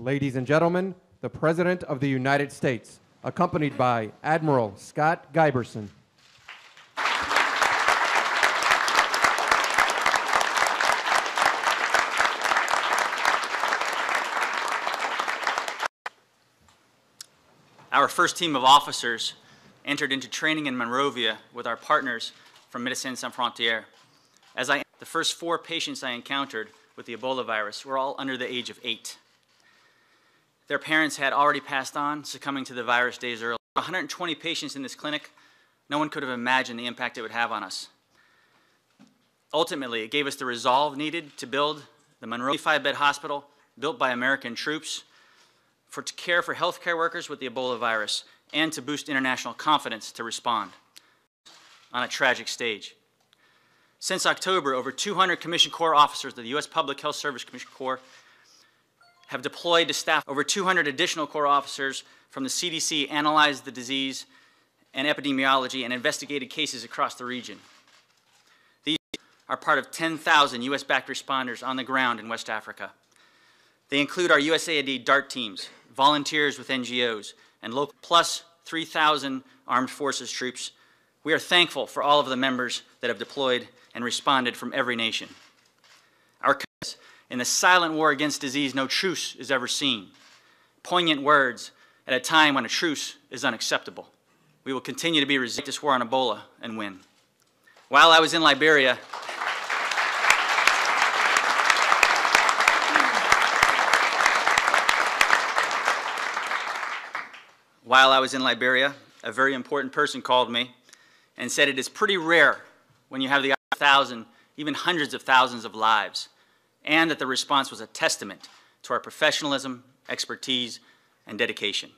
Ladies and gentlemen, the President of the United States, accompanied by Admiral Scott Giberson. Our first team of officers entered into training in Monrovia with our partners from Médecins Sans Frontières. The first 4 patients I encountered with the Ebola virus were all under the age of 8. Their parents had already passed on, succumbing to the virus days earlier. 120 patients in this clinic, no one could have imagined the impact it would have on us. Ultimately, it gave us the resolve needed to build the Monrovia 5-bed hospital built by American troops to care for healthcare workers with the Ebola virus and to boost international confidence to respond on a tragic stage. Since October, over 200 Commissioned Corps officers of the U.S. Public Health Service Commissioned Corps have deployed to staff. Over 200 additional Corps officers from the CDC analyzed the disease and epidemiology and investigated cases across the region. These are part of 10,000 U.S.-backed responders on the ground in West Africa. They include our USAID DART teams, volunteers with NGOs, and local, plus 3,000 armed forces troops. We are thankful for all of the members that have deployed and responded from every nation. Our in the silent war against disease, no truce is ever seen. Poignant words at a time when a truce is unacceptable. We will continue to be resilient this war on Ebola and win. While I was in Liberia, a very important person called me and said it is pretty rare when you have the 1,000, even hundreds of thousands of lives, and that the response was a testament to our professionalism, expertise, and dedication.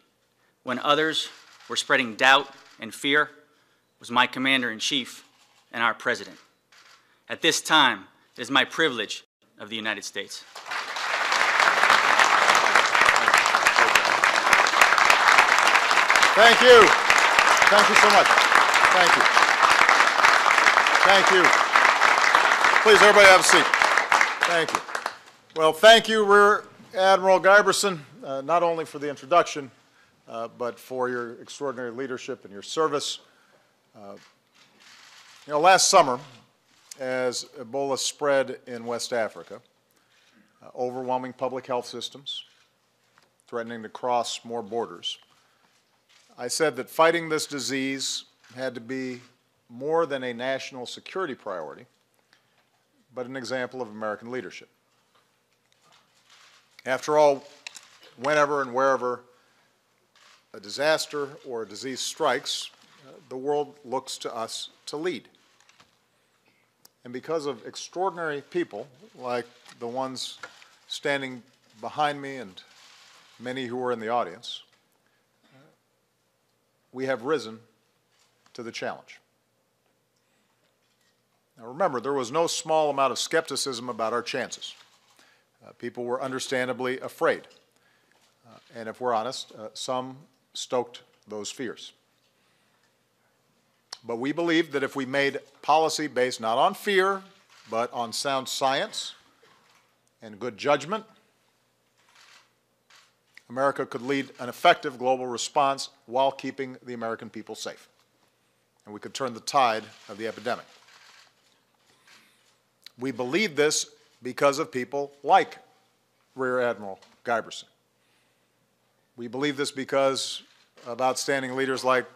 When others were spreading doubt and fear, it was my Commander-in-Chief and our President. At this time, it is my privilege of the United States. Thank you. Thank you so much. Thank you. Thank you. Please, everybody have a seat. Thank you. Well, thank you, Rear Admiral Giberson, not only for the introduction, but for your extraordinary leadership and your service. Last summer, as Ebola spread in West Africa, overwhelming public health systems, threatening to cross more borders, I said that fighting this disease had to be more than a national security priority, but an example of American leadership. After all, whenever and wherever a disaster or a disease strikes, the world looks to us to lead. And because of extraordinary people like the ones standing behind me and many who are in the audience, we have risen to the challenge. Now remember, there was no small amount of skepticism about our chances. People were understandably afraid. And if we're honest, some stoked those fears. But we believed that if we made policy based not on fear, but on sound science and good judgment, America could lead an effective global response while keeping the American people safe. And we could turn the tide of the epidemic. We believe this because of people like Rear Admiral Giberson. We believe this because of outstanding leaders like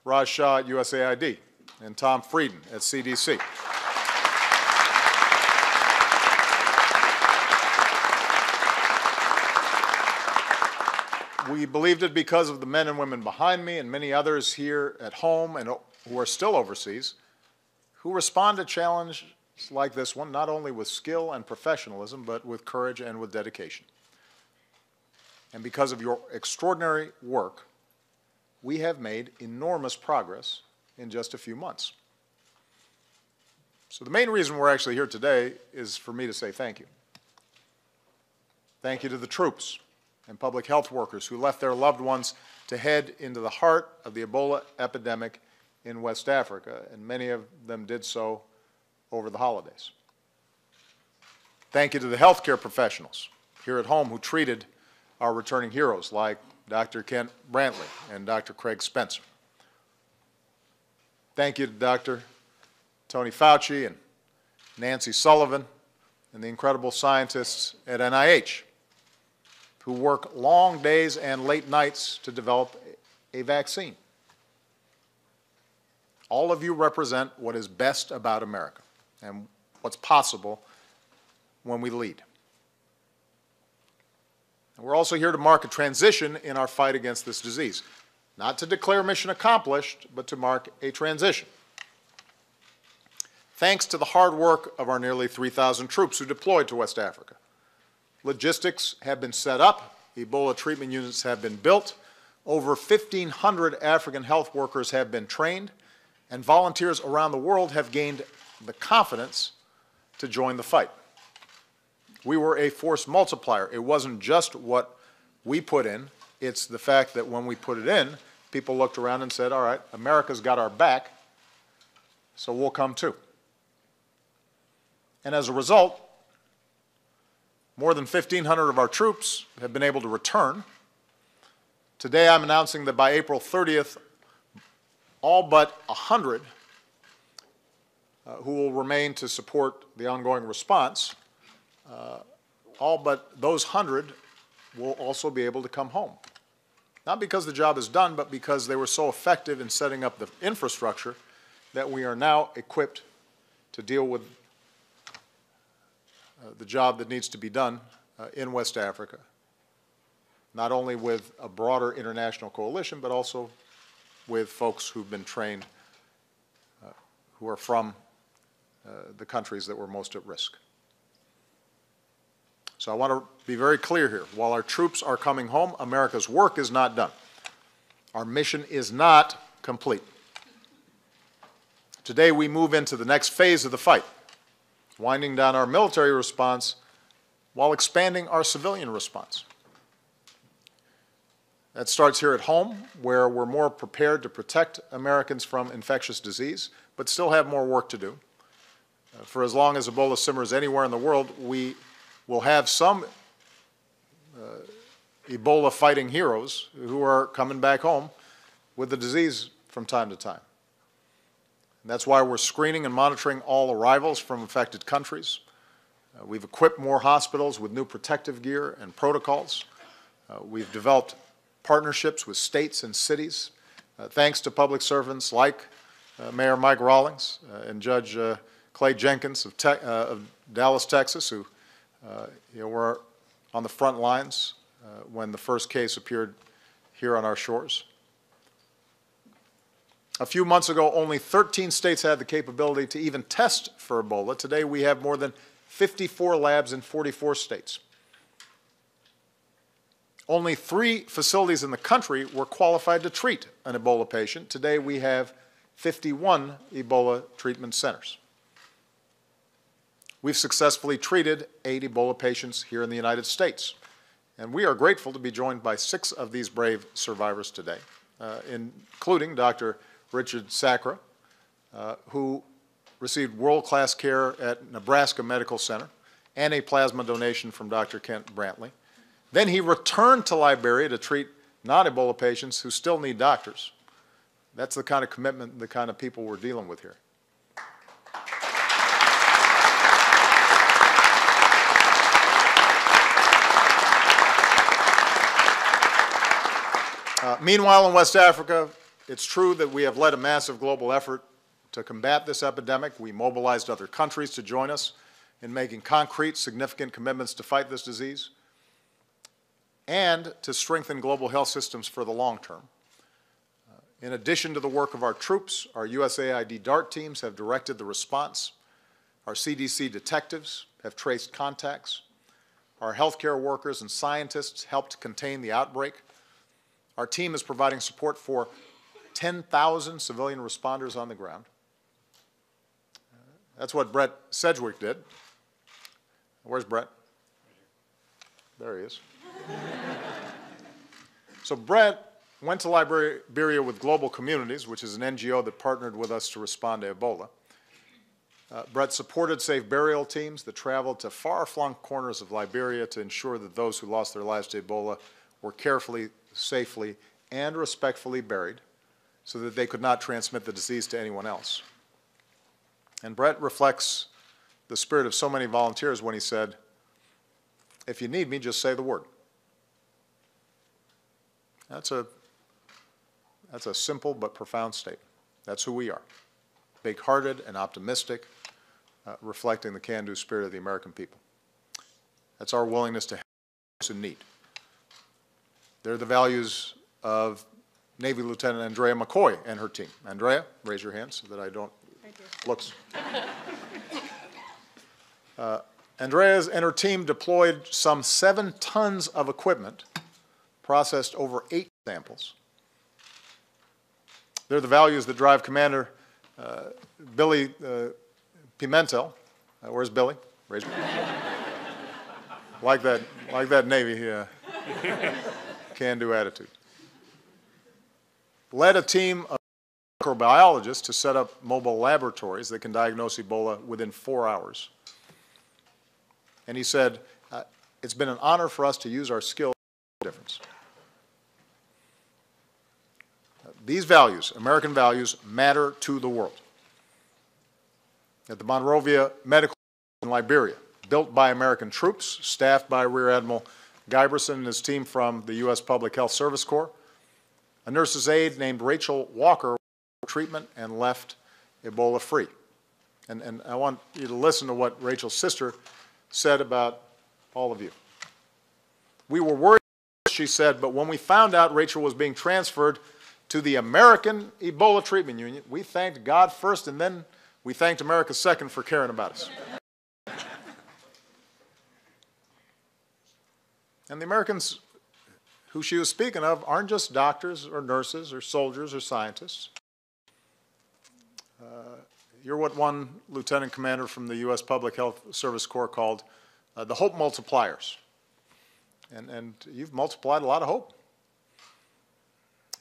Raj Shah at USAID and Tom Frieden at CDC. We believed it because of the men and women behind me and many others here at home and who are still overseas who respond to challenges like this one, not only with skill and professionalism, but with courage and with dedication. And because of your extraordinary work, we have made enormous progress in just a few months. So the main reason we're actually here today is for me to say thank you. Thank you to the troops and public health workers who left their loved ones to head into the heart of the Ebola epidemic in West Africa, and many of them did so over the holidays. Thank you to the healthcare professionals here at home who treated our returning heroes like Dr. Kent Brantley and Dr. Craig Spencer. Thank you to Dr. Tony Fauci and Nancy Sullivan and the incredible scientists at NIH who work long days and late nights to develop a vaccine. All of you represent what is best about America and what's possible when we lead. And we're also here to mark a transition in our fight against this disease, not to declare mission accomplished, but to mark a transition. Thanks to the hard work of our nearly 3,000 troops who deployed to West Africa, logistics have been set up, Ebola treatment units have been built, over 1,500 African health workers have been trained, and volunteers around the world have gained the confidence to join the fight. We were a force multiplier. It wasn't just what we put in, it's the fact that when we put it in, people looked around and said, all right, America's got our back, so we'll come too. And as a result, more than 1,500 of our troops have been able to return. Today I'm announcing that by April 30th, all but 100 who will remain to support the ongoing response, all but those 100 will also be able to come home. Not because the job is done, but because they were so effective in setting up the infrastructure that we are now equipped to deal with the job that needs to be done in West Africa, not only with a broader international coalition, but also with folks who've been trained, who are from the countries that were most at risk. So I want to be very clear here. While our troops are coming home, America's work is not done. Our mission is not complete. Today we move into the next phase of the fight, winding down our military response while expanding our civilian response. That starts here at home, where we're more prepared to protect Americans from infectious disease, but still have more work to do. For as long as Ebola simmers anywhere in the world, we will have some Ebola-fighting heroes who are coming back home with the disease from time to time. And that's why we're screening and monitoring all arrivals from affected countries. We've equipped more hospitals with new protective gear and protocols. We've developed partnerships with states and cities, thanks to public servants like Mayor Mike Rawlings and Judge Clay Jenkins of Dallas, Texas, who were on the front lines when the first case appeared here on our shores. A few months ago, only 13 states had the capability to even test for Ebola. Today, we have more than 54 labs in 44 states. Only 3 facilities in the country were qualified to treat an Ebola patient. Today, we have 51 Ebola treatment centers. We've successfully treated 8 Ebola patients here in the United States, and we are grateful to be joined by 6 of these brave survivors today, including Dr. Richard Sacra, who received world-class care at Nebraska Medical Center and a plasma donation from Dr. Kent Brantley. Then he returned to Liberia to treat non-Ebola patients who still need doctors. That's the kind of commitment, the kind of people we're dealing with here. Meanwhile, in West Africa, it's true that we have led a massive global effort to combat this epidemic. We mobilized other countries to join us in making concrete, significant commitments to fight this disease and to strengthen global health systems for the long term. In addition to the work of our troops, our USAID DART teams have directed the response. Our CDC detectives have traced contacts. Our healthcare workers and scientists helped contain the outbreak. Our team is providing support for 10,000 civilian responders on the ground. That's what Brett Sedgewick did. Where's Brett? There he is. So Brett went to Liberia with Global Communities, which is an NGO that partnered with us to respond to Ebola. Brett supported safe burial teams that traveled to far-flung corners of Liberia to ensure that those who lost their lives to Ebola were carefully, safely, and respectfully buried so that they could not transmit the disease to anyone else. And Brett reflects the spirit of so many volunteers when he said, "If you need me, just say the word." That's a simple but profound statement. That's who we are, big-hearted and optimistic, reflecting the can-do spirit of the American people. That's our willingness to help those in need. They're the values of Navy Lieutenant Andrea McCoy and her team. Andrea, raise your hand so that I don't look. Andrea and her team deployed some 7 tons of equipment, processed over 8 samples. They're the values that drive Commander Billy Pimentel. Where's Billy? Raise your hand. Like that Navy can-do attitude. Led a team of microbiologists to set up mobile laboratories that can diagnose Ebola within 4 hours. And he said, it's been an honor for us to use our skills to make a difference. These values, American values, matter to the world. At the Monrovia Medical in Liberia, built by American troops, staffed by Rear Admiral Guiberson and his team from the U.S. Public Health Service Corps, a nurse's aide named Rachel Walker treatment and left Ebola free. And I want you to listen to what Rachel's sister said about all of you. "We were worried," she said, "but when we found out Rachel was being transferred to the American Ebola Treatment Union, we thanked God first and then we thanked America second for caring about us." And the Americans who she was speaking of aren't just doctors or nurses or soldiers or scientists. You're what one lieutenant commander from the U.S. Public Health Service Corps called the hope multipliers. And you've multiplied a lot of hope.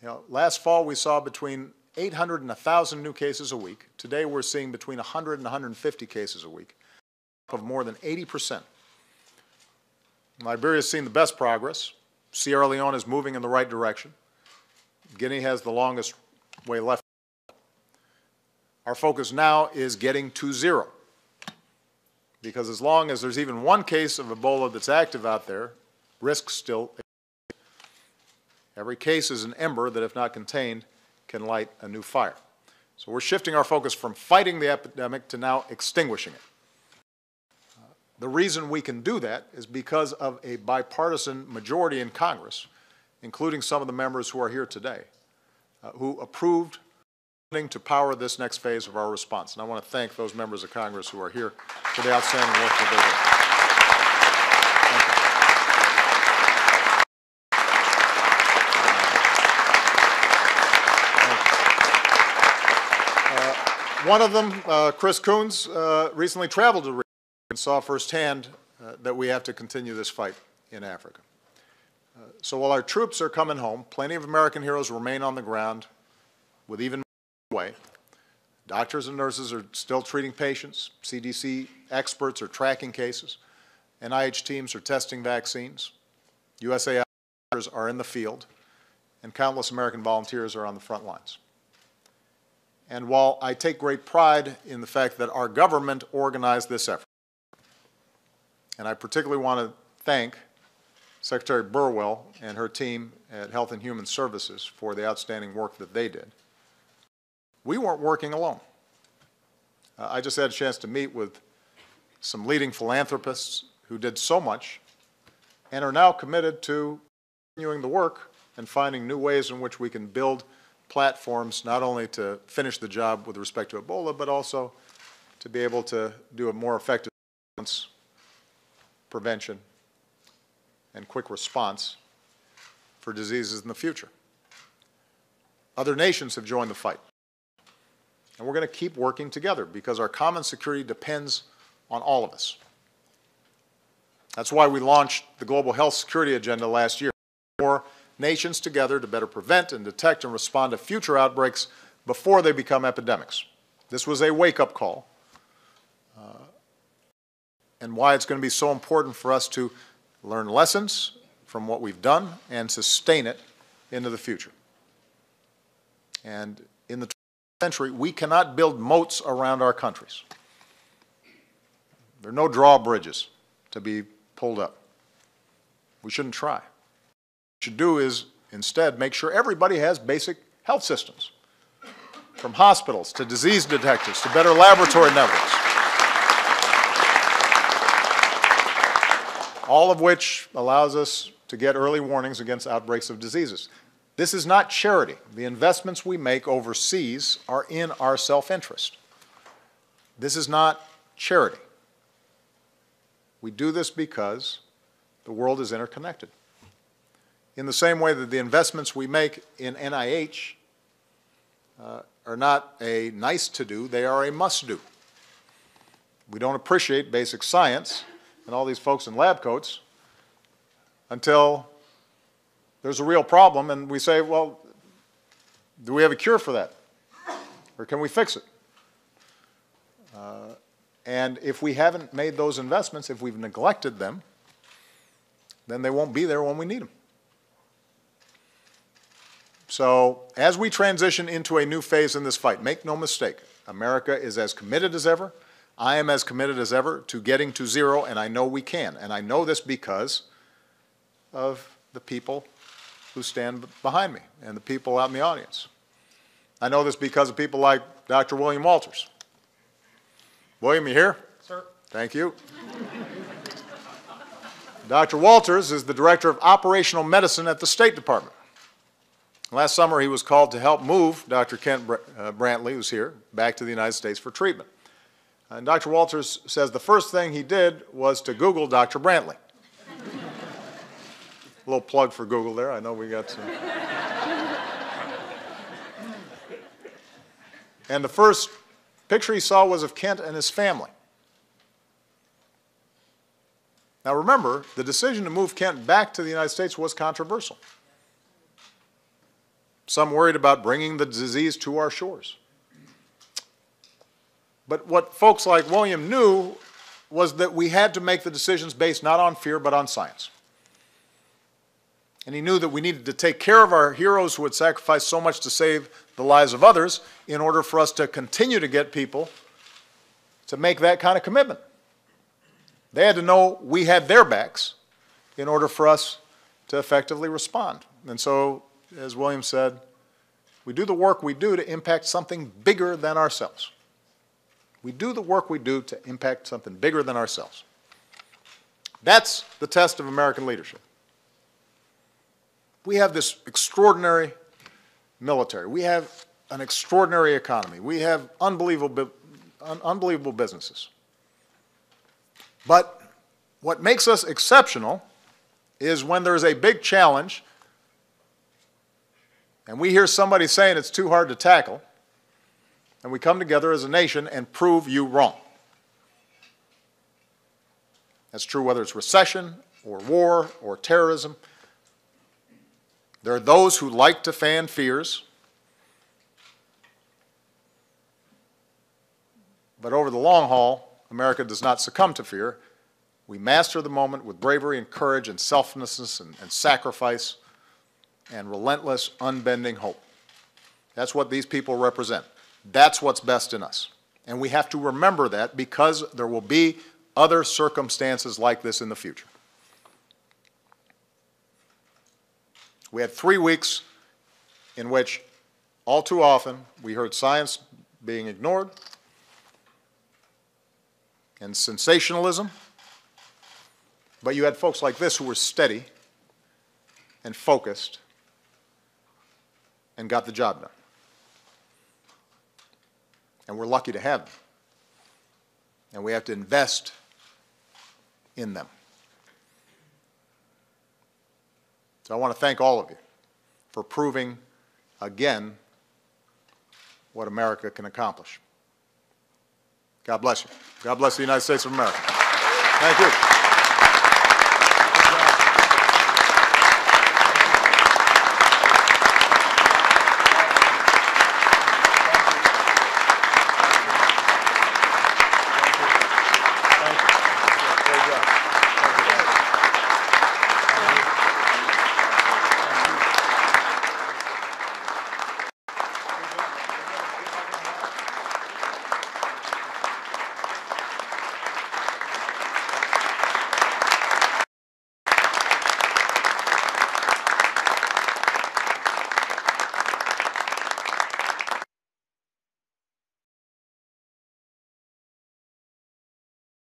You know, last fall we saw between 800 and 1,000 new cases a week. Today we're seeing between 100 and 150 cases a week, of more than 80%. Liberia's seen the best progress. Sierra Leone is moving in the right direction. Guinea has the longest way left. Our focus now is getting to 0. Because as long as there's even one case of Ebola that's active out there, risk still exists. Every case is an ember that, if not contained, can light a new fire. So we're shifting our focus from fighting the epidemic to now extinguishing it. The reason we can do that is because of a bipartisan majority in Congress, including some of the members who are here today, who approved funding to power this next phase of our response. And I want to thank those members of Congress who are here for the outstanding work that they did. One of them, Chris Coons, recently traveled to Rio and saw firsthand that we have to continue this fight in Africa. So while our troops are coming home, plenty of American heroes remain on the ground with even more way. Doctors and nurses are still treating patients. CDC experts are tracking cases. NIH teams are testing vaccines. USAID are in the field. And countless American volunteers are on the front lines. And while I take great pride in the fact that our government organized this effort, and I particularly want to thank Secretary Burwell and her team at Health and Human Services for the outstanding work that they did, we weren't working alone. I just had a chance to meet with some leading philanthropists who did so much and are now committed to continuing the work and finding new ways in which we can build platforms not only to finish the job with respect to Ebola, but also to be able to do a more effective prevention and quick response for diseases in the future. Other nations have joined the fight. And we're going to keep working together because our common security depends on all of us. That's why we launched the Global Health Security Agenda last year. More nations together to better prevent and detect and respond to future outbreaks before they become epidemics. This was a wake-up call and why it's going to be so important for us to learn lessons from what we've done and sustain it into the future. And in the 20th century, we cannot build moats around our countries. There are no drawbridges to be pulled up. We shouldn't try. What we should do is instead make sure everybody has basic health systems, from hospitals to disease detectors to better laboratory networks, all of which allows us to get early warnings against outbreaks of diseases. This is not charity. The investments we make overseas are in our self-interest. This is not charity. We do this because the world is interconnected. In the same way that the investments we make in NIH are not a nice-to-do, they are a must-do. We don't appreciate basic science and all these folks in lab coats until there's a real problem and we say, well, do we have a cure for that? Or can we fix it? And if we haven't made those investments, if we've neglected them, then they won't be there when we need them. So as we transition into a new phase in this fight, make no mistake, America is as committed as ever. I am as committed as ever to getting to zero, and I know we can. And I know this because of the people who stand behind me and the people out in the audience. I know this because of people like Dr. William Walters. William, you here? Sir. Thank you. Dr. Walters is the Director of Operational Medicine at the State Department. Last summer, he was called to help move Dr. Kent Brantley, who's here, back to the United States for treatment. And Dr. Walters says the first thing he did was to Google Dr. Brantley. A little plug for Google there. I know we got some. And the first picture he saw was of Kent and his family. Now remember, the decision to move Kent back to the United States was controversial. Some worried about bringing the disease to our shores. But what folks like William knew was that we had to make the decisions based not on fear but on science. And he knew that we needed to take care of our heroes who had sacrificed so much to save the lives of others in order for us to continue to get people to make that kind of commitment. They had to know we had their backs in order for us to effectively respond. And so, as William said, we do the work we do to impact something bigger than ourselves. We do the work we do to impact something bigger than ourselves. That's the test of American leadership. We have this extraordinary military. We have an extraordinary economy. We have unbelievable businesses. But what makes us exceptional is when there's a big challenge and we hear somebody saying it's too hard to tackle, and we come together as a nation and prove you wrong. That's true whether it's recession or war or terrorism. There are those who like to fan fears, but over the long haul, America does not succumb to fear. We master the moment with bravery and courage and selflessness and sacrifice and relentless, unbending hope. That's what these people represent. That's what's best in us. And we have to remember that because there will be other circumstances like this in the future. We had 3 weeks in which, all too often, we heard science being ignored and sensationalism, but you had folks like this who were steady and focused and got the job done. And we're lucky to have them. And we have to invest in them. So I want to thank all of you for proving again what America can accomplish. God bless you. God bless the United States of America. Thank you.